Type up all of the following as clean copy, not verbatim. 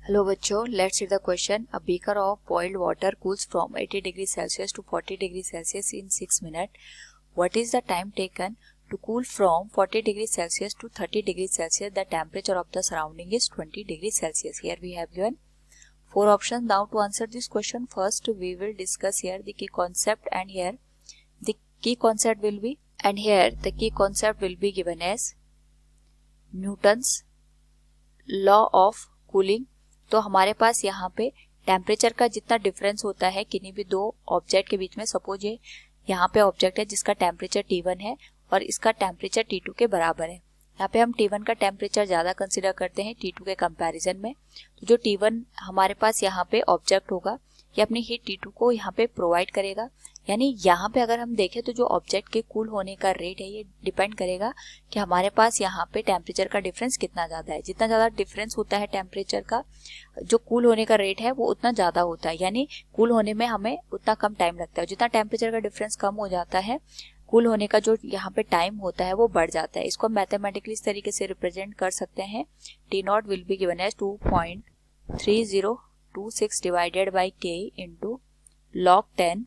Hello बच्चों, let's read the question. A beaker of boiled water cools from 80 degree Celsius to 40 degree Celsius in 6 minute. What is the time taken to cool from 40 degree Celsius to 30 degree Celsius? The temperature of the surrounding is 20 degree Celsius. Here we have given 4 options. Now to answer this question, first we will discuss here the key concept, and here the key concept will be given as Newton's law of cooling. तो हमारे पास यहाँ पे temperature का जितना difference होता है किन्हीं भी दो ऑब्जेक्ट के बीच में, सपोज ये यहाँ पे ऑब्जेक्ट है जिसका टेम्परेचर T1 है और इसका टेम्परेचर T2 के बराबर है. यहाँ पे हम T1 का टेम्परेचर ज़्यादा कंसिडर करते हैं T2 के कंपैरिजन में. तो जो T1 हमारे पास यहाँ पे ऑब्जेक्ट होगा ये अपनी हीट T2 को यहाँ पे प्रोवाइड करेगा. यानी यहाँ पे अगर हम देखें तो जो ऑब्जेक्ट के कूल होने का रेट है ये डिपेंड करेगा कि हमारे पास यहाँ पे टेम्परेचर का डिफरेंस कितना ज़्यादा है. जितना ज़्यादा डिफरेंस होता है टेम्परेचर का, जो कूल होने का रेट है वो उतना ज़्यादा होता है. यानी कूल होने में हमें उतना कम टाइम लगता है. जितना टेम्परेचर का डिफरेंस कम हो जाता है, कूल होने का जो यहाँ पे टाइम होता है वो बढ़ जाता है. इसको मैथमेटिकली इस तरीके से रिप्रेजेंट कर सकते हैं. T0 will be given as 2.3026 divided by K into log 10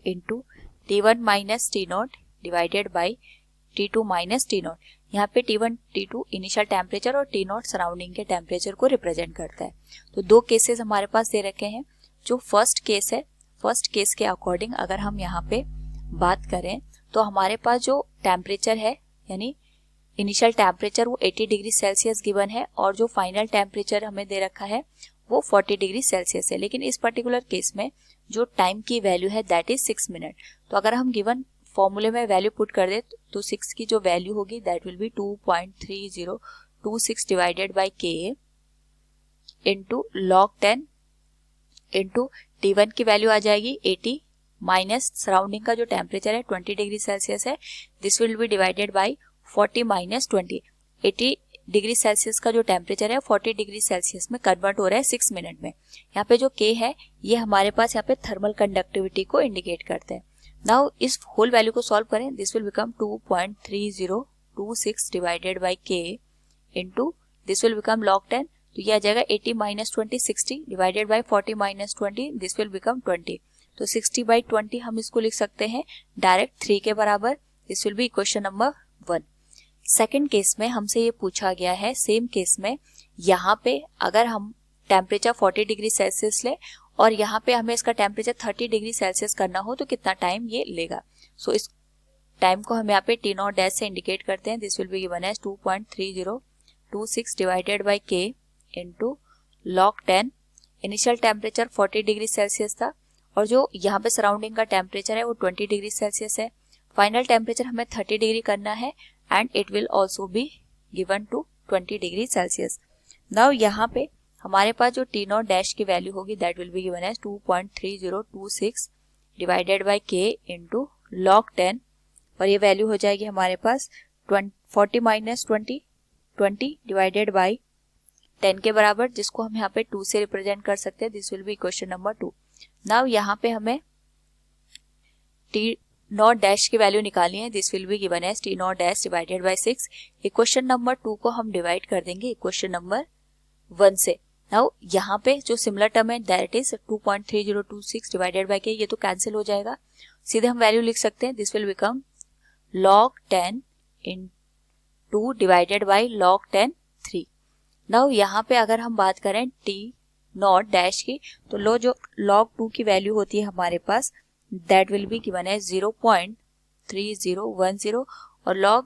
into T1 minus T0 divided by T2 minus T0. यहाँ पे T1 T2 इनिशियल टेम्परेचर और T0 सराउंडिंग के टेम्परेचर को रिप्रेजेंट करता है. तो दो केसेस हमारे पास दे रखे हैं. जो फर्स्ट केस है, फर्स्ट केस के अकॉर्डिंग अगर हम यहाँ पे बात करें तो हमारे पास जो टेम्परेचर है यानी इनिशियल टेम्परेचर वो 80 डिग्री सेल्सियस गिवन है और जो फाइनल टेम्परेचर हमें दे रखा है वो 40 डिग्री सेल्सियस है. लेकिन इस पर्टिकुलर केस में जो टाइम की वैल्यू है दैट इज 6 मिनट. तो अगर हम गिवन फॉर्मूले में वैल्यू पुट कर दे तो 6 की जो वैल्यू होगी that will be 2.3026 divided by K into log 10 into T1 की वैल्यू आ जाएगी 80 माइनस सराउंडिंग का जो टेम्परेचर है 20 डिग्री सेल्सियस है. This will B divided by 40 minus 20. 80 degree Celsius का जो टेम्परेचर है 40 डिग्री सेल्सियस में कन्वर्ट हो रहा है 6 मिनट में. यहाँ पे जो K है ये हमारे पास यहाँ पे थर्मल कंडक्टिविटी को इंडिकेट करते हैं. नाउ इस होल वैल्यू को सॉल्व करें. This will become 2.3026 divided by K into this will become log 10. तो ये आ जाएगा 80 minus 20 60 divided by 40 minus 20. This will become 20. तो 60 बाई 20 हम इसको लिख सकते हैं डायरेक्ट 3 के बराबर. This will be equation number 1. Second case में हमसे ये पूछा गया है, सेम केस में यहाँ पे अगर हम टेम्परेचर 40 डिग्री सेल्सियस ले और यहाँ पे हमें इसका टेम्परेचर 30 डिग्री सेल्सियस करना हो तो कितना टाइम ये लेगा. सो इस टाइम को हम यहाँ पे T0 डैश से इंडिकेट करते हैं. This will be given as 2.3026 divided by K into log 10. Initial temperature 40 degree Celsius था और जो यहाँ पे सराउंडिंग का टेम्परेचर है वो 20 डिग्री सेल्सियस है. फाइनल टेम्परेचर हमें 30 डिग्री करना है and it will also be given to 20 degree Celsius. Now यहाँ पे हमारे पास जो T0 डैश की वैल्यू होगी that will be given as 2.3026 divided by K into log 10 और ये वैल्यू हो जाएगी हमारे पास 40 माइनस 20 डिवाइडेड बाई 10 के बराबर, जिसको हम यहाँ पे 2 से रिप्रेजेंट कर सकते हैं. This will be equation number 2. Now यहाँ पे हमें T0 डैश की वैल्यू निकालनी है. This will be given as T0 dash divided by 6. Equation number 2 को हम डिवाइड कर देंगे इक्वेशन नंबर 1 से. नाउ यहाँ पे जो सिमिलर टर्म है that is 2.3026 divided by K. ये तो कैंसिल हो जाएगा, सीधे हम वैल्यू लिख सकते हैं. This will become log 10 in 2 divided by log 10 3. Now यहाँ पे अगर हम बात करें T0 डैश की तो लो जो log 2 की वैल्यू होती है हमारे पास that will be given as 0.3010 और log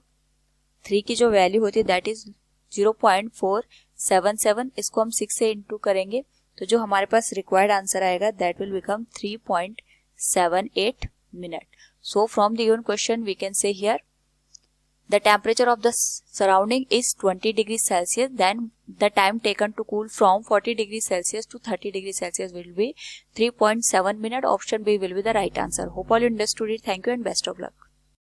3 की जो वैल्यू होती है that is 0.477. इसको हम 6 से इंटू करेंगे तो जो हमारे पास रिक्वायर्ड आंसर आएगा that will become 3.78 minute. So from the given question we can say here the temperature of the surrounding is 20 degrees Celsius. Then the time taken to cool from 40 degrees Celsius to 30 degrees Celsius will be 3.7 minutes. Option B will be the right answer. Hope all you understood it. Thank you and best of luck.